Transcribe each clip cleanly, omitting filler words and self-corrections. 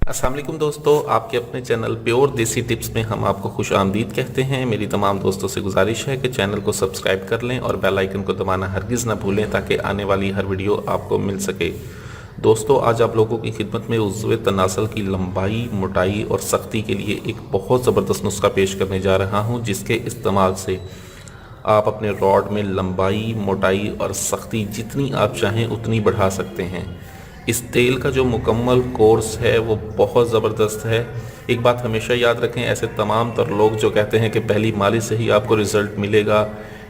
अस्सलाम वालेकुम दोस्तों, आपके अपने चैनल प्योर देसी टिप्स में हम आपको खुश आमदीद कहते हैं। मेरी तमाम दोस्तों से गुजारिश है कि चैनल को सब्सक्राइब कर लें और बेल आइकन को दबाना हरगिज़ ना भूलें ताकि आने वाली हर वीडियो आपको मिल सके। दोस्तों, आज आप लोगों की खिदमत में उज़्व तनासल की लंबाई, मोटाई और सख्ती के लिए एक बहुत ज़बरदस्त नुस्खा पेश करने जा रहा हूँ, जिसके इस्तेमाल से आप अपने रॉड में लंबाई, मोटाई और सख्ती जितनी आप चाहें उतनी बढ़ा सकते हैं। इस तेल का जो मुकम्मल कोर्स है वो बहुत ज़बरदस्त है। एक बात हमेशा याद रखें, ऐसे तमाम तर लोग जो कहते हैं कि पहली मालिश से ही आपको रिज़ल्ट मिलेगा,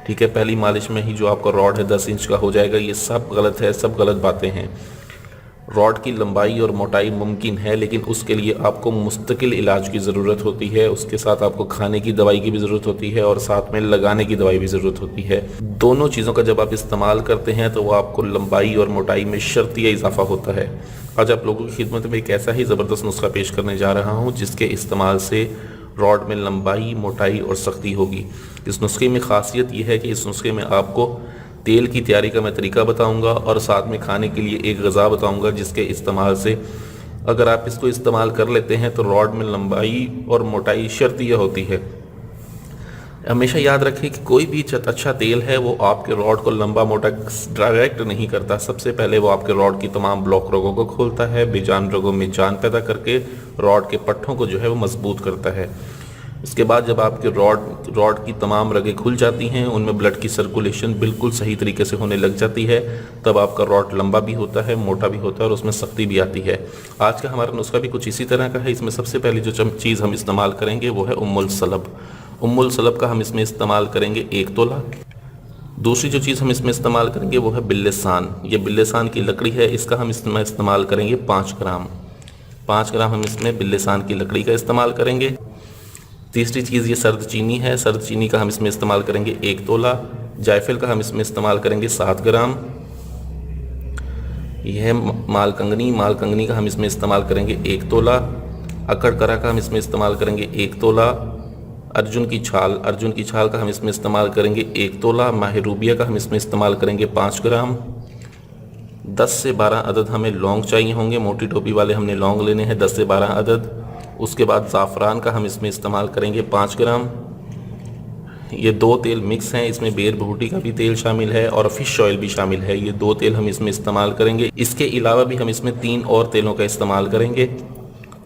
ठीक है, पहली मालिश में ही जो आपका रॉड है 10 इंच का हो जाएगा, ये सब गलत है, सब गलत बातें हैं। रॉड की लंबाई और मोटाई मुमकिन है, लेकिन उसके लिए आपको मुस्तकिल इलाज की ज़रूरत होती है। उसके साथ आपको खाने की दवाई की भी ज़रूरत होती है और साथ में लगाने की दवाई भी ज़रूरत होती है। दोनों चीज़ों का जब आप इस्तेमाल करते हैं तो वो आपको लंबाई और मोटाई में शर्तिया इजाफा होता है। आज आप लोगों की खिदमत में एक ऐसा ही ज़बरदस्त नुस्खा पेश करने जा रहा हूँ जिसके इस्तेमाल से रॉड में लंबाई, मोटाई और सख्ती होगी। इस नुस्खे में ख़ासियत यह है कि इस नुस्खे में आपको तेल की तैयारी का मैं तरीका बताऊंगा और साथ में खाने के लिए एक ग़िज़ा बताऊंगा जिसके इस्तेमाल से अगर आप इसको इस्तेमाल कर लेते हैं तो रॉड में लंबाई और मोटाई शर्तिया होती है। हमेशा याद रखें कि कोई भी अच्छा तेल है वो आपके रॉड को लंबा मोटा डायरेक्ट नहीं करता। सबसे पहले वो आपके रॉड की तमाम ब्लॉक रगों को खोलता है, बेजान रगों में जान पैदा करके रॉड के पट्ठों को जो है वो मजबूत करता है। इसके बाद जब आपके रॉड की तमाम रगें खुल जाती हैं, उनमें ब्लड की सर्कुलेशन बिल्कुल सही तरीके से होने लग जाती है, तब आपका रॉड लंबा भी होता है, मोटा भी होता है और उसमें सख्ती भी आती है। आज का हमारा नुस्खा भी कुछ इसी तरह का है। इसमें सबसे पहले जो चीज़ हम इस्तेमाल करेंगे वो है उम्मुल सलब। उम्मुल सलब का हम इसमें इस्तेमाल करेंगे 1 तोला। दूसरी जो चीज़ हम इसमें इस्तेमाल करेंगे वो है बिल्लेसान। ये बिल्लेसान की लकड़ी है, इसका हम इसमें इस्तेमाल करेंगे 5 ग्राम। 5 ग्राम हम इसमें बिल्लेसान की लकड़ी का इस्तेमाल करेंगे। तीसरी चीज़ ये सर्द चीनी है। सर्द चीनी का हम इसमें इस्तेमाल करेंगे 1 तोला। जायफल का हम इसमें इस्तेमाल करेंगे 7 ग्राम। यह है मालकंगनी। मालकंगनी का हम इसमें इस्तेमाल करेंगे 1 तोला। अकड़करा का हम इसमें इस्तेमाल करेंगे 1 तोला। अर्जुन की छाल का हम इसमें इस्तेमाल करेंगे 1 तोला। माहरूबिया का हम इसमें इस्तेमाल करेंगे 5 ग्राम। 10 से 12 अदद हमें लौंग चाहिए होंगे। मोटी टोपी वाले हमने लौंग लेने हैं 10 से 12 अदद। उसके बाद ज़ाफ़रान का हम इसमें इस्तेमाल करेंगे 5 ग्राम। ये 2 तेल मिक्स हैं, इसमें बेर बहूटी का भी तेल शामिल है और फ़िश ऑयल भी शामिल है। ये 2 तेल हम इसमें इस्तेमाल करेंगे। इसके अलावा भी हम इसमें 3 और तेलों का इस्तेमाल करेंगे।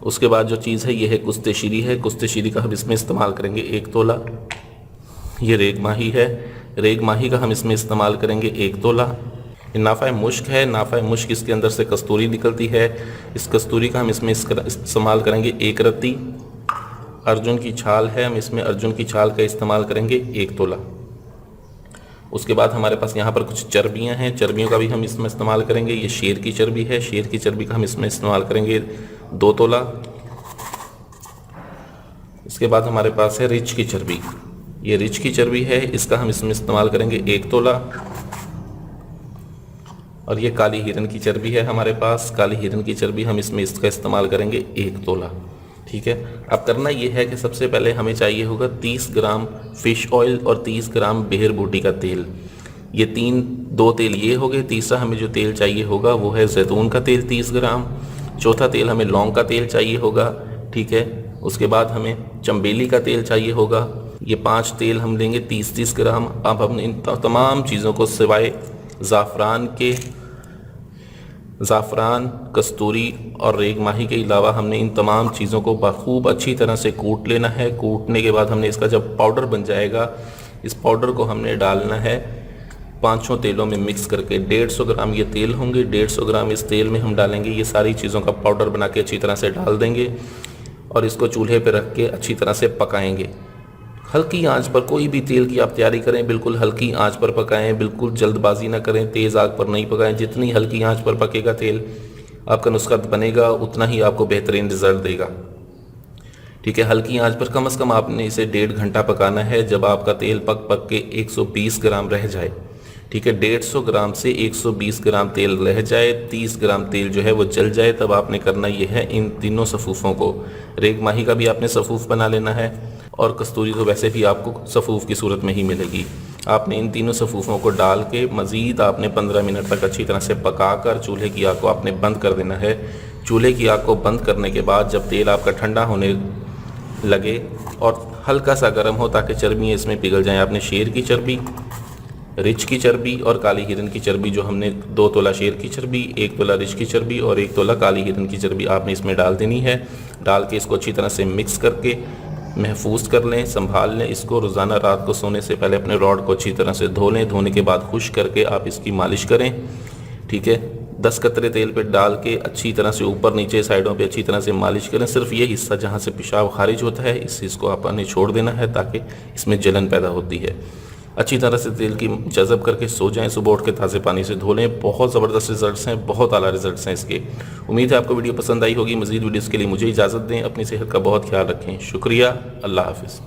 उसके बाद जो चीज़ है ये है कुश्ते शीरी है। कुश्ते शीरी का हम इसमें इस्तेमाल करेंगे 1 तोला। ये रेग माही है। रेग माही का हम इसमें इस्तेमाल करेंगे 1 तोला। नाफ़ा मुश्क है। नाफ़ा मुश्क इसके अंदर से कस्तूरी निकलती है। इस कस्तूरी का हम इसमें इस्तेमाल करेंगे 1 रत्ती। अर्जुन की छाल है, हम इसमें अर्जुन की छाल का इस्तेमाल करेंगे 1 तोला। उसके बाद हमारे पास यहाँ पर कुछ चर्बियाँ हैं, चर्बियों का भी हम इसमें इस्तेमाल करेंगे। ये शेर की चर्बी है। शेर की चर्बी का हम इसमें इस्तेमाल करेंगे 2 तोला। इसके बाद हमारे पास है रिच की चर्बी। ये रिच की चर्बी है, इसका हम इसमें इस्तेमाल करेंगे 1 तोला। और ये काली हिरन की चर्बी है हमारे पास। काली हिरन की चर्बी हम इसमें इसका इस्तेमाल करेंगे 1 तोला। ठीक है। अब करना ये है कि सबसे पहले हमें चाहिए होगा 30 ग्राम फ़िश ऑयल और 30 ग्राम बेर बूटी का तेल। ये 2 तेल ये हो गए। तीसरा हमें जो तेल चाहिए होगा वो है जैतून का तेल 30 ग्राम। चौथा तेल हमें लौंग का तेल चाहिए होगा। ठीक है। उसके बाद हमें चंबेली का तेल चाहिए होगा। ये 5 तेल हम लेंगे 30-30 ग्राम। अब हम इन तमाम चीज़ों को सिवाय ज़ाफ़रान, कस्तूरी और रेग माही के अलावा हमने इन तमाम चीज़ों को बखूब अच्छी तरह से कूट लेना है। कूटने के बाद हमने इसका जब पाउडर बन जाएगा, इस पाउडर को हमने डालना है 5 तेलों में मिक्स करके। 150 ग्राम ये तेल होंगे। 150 ग्राम इस तेल में हम डालेंगे। ये सारी चीज़ों का पाउडर बना के अच्छी तरह से डाल देंगे और इसको चूल्हे पर रख के अच्छी तरह से पकाएँगे। हल्की आंच पर कोई भी तेल की आप तैयारी करें, बिल्कुल हल्की आंच पर पकाएं। बिल्कुल जल्दबाजी ना करें, तेज़ आग पर नहीं पकाएं। जितनी हल्की आंच पर पकेगा तेल, आपका नुस्खा बनेगा उतना ही आपको बेहतरीन रिज़ल्ट देगा। ठीक है। हल्की आंच पर कम से कम आपने इसे 1.5 घंटा पकाना है। जब आपका तेल पक के 120 ग्राम रह जाए, ठीक है, 150 ग्राम से 120 ग्राम तेल रह जाए, 30 ग्राम तेल जो है वो जल जाए, तब आपने करना ये है इन तीनों सफ़ूफ़ों को, रेग माही का भी आपने सफ़ूफ़ बना लेना है और कस्तूरी तो वैसे भी आपको सफ़ूफ़ की सूरत में ही मिलेगी। आपने इन तीनों सफ़ूफ़ों को डाल के मज़ीद आपने 15 मिनट तक अच्छी तरह से पका कर चूल्हे की आग को आपने बंद कर देना है। चूल्हे की आग को बंद करने के बाद जब तेल आपका ठंडा होने लगे और हल्का सा गर्म हो ताकि चर्बियाँ इसमें पिघल जाएं, आपने शेर की चर्बी, रिच की चर्बी और काली हिरन की चर्बी, जो हमने 2 तोला शेर की चर्बी, 1 तोला रिच की चर्बी और 1 तोला काली हिरन की चर्बी आपने इसमें डाल देनी है। डाल के इसको अच्छी तरह से मिक्स करके महफूज कर लें, संभाल लें इसको। रोज़ाना रात को सोने से पहले अपने रॉड को अच्छी तरह से धो लें। धोने के बाद खुश करके आप इसकी मालिश करें, ठीक है। 10 कतरे तेल पे डाल के अच्छी तरह से ऊपर नीचे साइडों पे अच्छी तरह से मालिश करें। सिर्फ ये हिस्सा जहाँ से पेशाब खारिज होता है इस चीज़ को आपने छोड़ देना है ताकि इसमें जलन पैदा होती है। अच्छी तरह से तेल की जज़ब करके सो जाएं। सुबह उठ के ताज़े पानी से धो लें। बहुत ज़बरदस्त रिजल्ट्स हैं, बहुत आला रिजल्ट्स हैं इसके। उम्मीद है आपको वीडियो पसंद आई होगी। मज़ीद वीडियोज़ के लिए मुझे इजाज़त दें। अपनी सेहत का बहुत ख्याल रखें। शुक्रिया। अल्लाह हाफ़िज़।